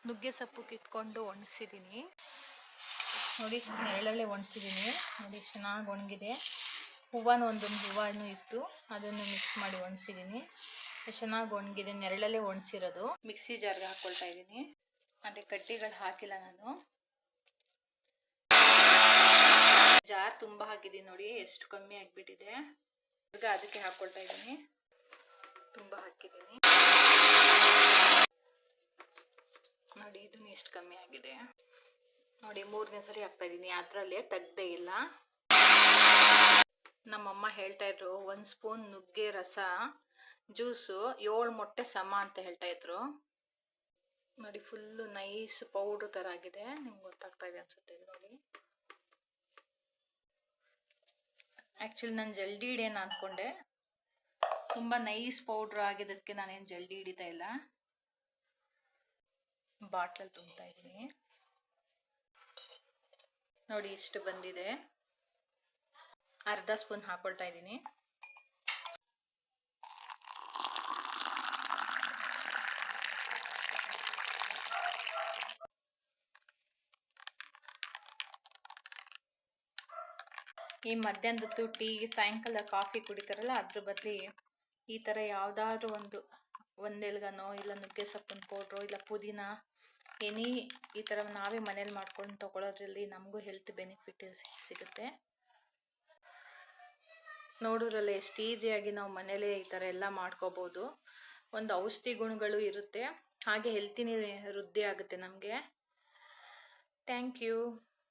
ನುಗ್ಗೆ ಸೊಪ್ಪು ಕಿತ್ಕೊಂಡು ಒಣಗಿಸಿದ್ದೀನಿ ನೋಡಿ, ನೆರಳಲ್ಲೇ ಒಣಗಿಸಿದ್ದೀನಿ ನೋಡಿ, ಚೆನ್ನಾಗಿ ಒಣಗಿದೆ. ಒಂದೊಂದು ಹೂವನ್ನು ಇತ್ತು, ಅದನ್ನು ಮಿಕ್ಸ್ ಮಾಡಿ ಒಣಗಿಸಿದ್ದೀನಿ. ಚೆನ್ನಾಗಿ ಒಣಗಿದೆ, ನೆರಳಲ್ಲೇ ಒಣಗಿಸಿರೋದು. ಮಿಕ್ಸಿ ಜಾರ್ಗೆ ಹಾಕ್ಕೊಳ್ತಾ ಇದ್ದೀನಿ. ಅಂದರೆ ಕಡ್ಡಿಗಳು ಹಾಕಿಲ್ಲ ನಾನು. ಜಾರ್ ತುಂಬ ಹಾಕಿದ್ದೀನಿ ನೋಡಿ, ಎಷ್ಟು ಕಮ್ಮಿ ಆಗಿಬಿಟ್ಟಿದೆ. ಈಗ ಅದಕ್ಕೆ ಹಾಕ್ಕೊಳ್ತಾ ಇದ್ದೀನಿ. ತುಂಬ ಹಾಕಿದ್ದೀನಿ ನೋಡಿ, ಇದನ್ನು ಎಷ್ಟು ಕಮ್ಮಿ ಆಗಿದೆ ನೋಡಿ. 3ನೇ ಸರಿ ಹಾಕ್ತಾ ಇದ್ದೀನಿ, ಅದರಲ್ಲೇ ತೆಗ್ದೇ ಇಲ್ಲ. ನಮ್ಮಮ್ಮ ಹೇಳ್ತಾ ಇದ್ರು, 1 ಸ್ಪೂನ್ ನುಗ್ಗೆ ರಸ ಜ್ಯೂಸು 7 ಮೊಟ್ಟೆ ಸಮ ಅಂತ ಹೇಳ್ತಾ ಇದ್ರು ನೋಡಿ. ಫುಲ್ಲು ನೈಸ್ ಪೌಡ್ರ್ ಥರ ಆಗಿದೆ, ನಿಮ್ಗೆ ಗೊತ್ತಾಗ್ತಾ ಇದೆ ಅನ್ಸುತ್ತೆ ನೋಡಿ. ಆ್ಯಕ್ಚುಲಿ ನಾನು ಜಲ್ದಿ ಹಿಡಿಯೋಣ ಅಂದ್ಕೊಂಡೆ, ತುಂಬ ನೈಸ್ ಪೌಡ್ರ್ ಆಗಿದ್ದಕ್ಕೆ ನಾನೇನು ಜಲ್ದಿ ಹಿಡಿತಾ ಇಲ್ಲ. ಬಾಟ್ಲಲ್ಲಿ ತುಂಬ್ತಾ ಇದ್ದೀನಿ ನೋಡಿ, ಇಷ್ಟು ಬಂದಿದೆ. ಅರ್ಧ ಸ್ಪೂನ್ ಹಾಕ್ಕೊಳ್ತಾ ಇದ್ದೀನಿ. ಈ ಮಧ್ಯಾಹ್ನದೊತ್ತು ಟೀ, ಸಾಯಂಕಾಲ ಕಾಫಿ ಕುಡಿತಾರಲ್ಲ, ಅದ್ರ ಬದಲಿ ಈ ಥರ ಯಾವುದಾದ್ರೂ ಒಂದು ಎಲ್ಗನೋ ಇಲ್ಲ ನುಗ್ಗೆ ಸೊಪ್ಪಿನ ಪೌಡ್ರು ಇಲ್ಲ ಪುದೀನ ಎನಿ ಈ ಥರ ನಾವೇ ಮನೇಲಿ ಮಾಡ್ಕೊಂಡು ತೊಗೊಳೋದ್ರಲ್ಲಿ ನಮಗೂ ಹೆಲ್ತ್ ಬೆನಿಫಿಟ್ ಸಿಗುತ್ತೆ. ನೋಡೋದ್ರಲ್ಲ ಎಷ್ಟು ಈಸಿಯಾಗಿ ನಾವು ಮನೇಲೇ ಈ ಥರ ಎಲ್ಲ ಮಾಡ್ಕೋಬೋದು. ಒಂದು ಔಷಧಿ ಗುಣಗಳು ಇರುತ್ತೆ, ಹಾಗೆ ಹೆಲ್ತಿನೇ ವೃದ್ಧಿ ಆಗುತ್ತೆ ನಮಗೆ. Thank you.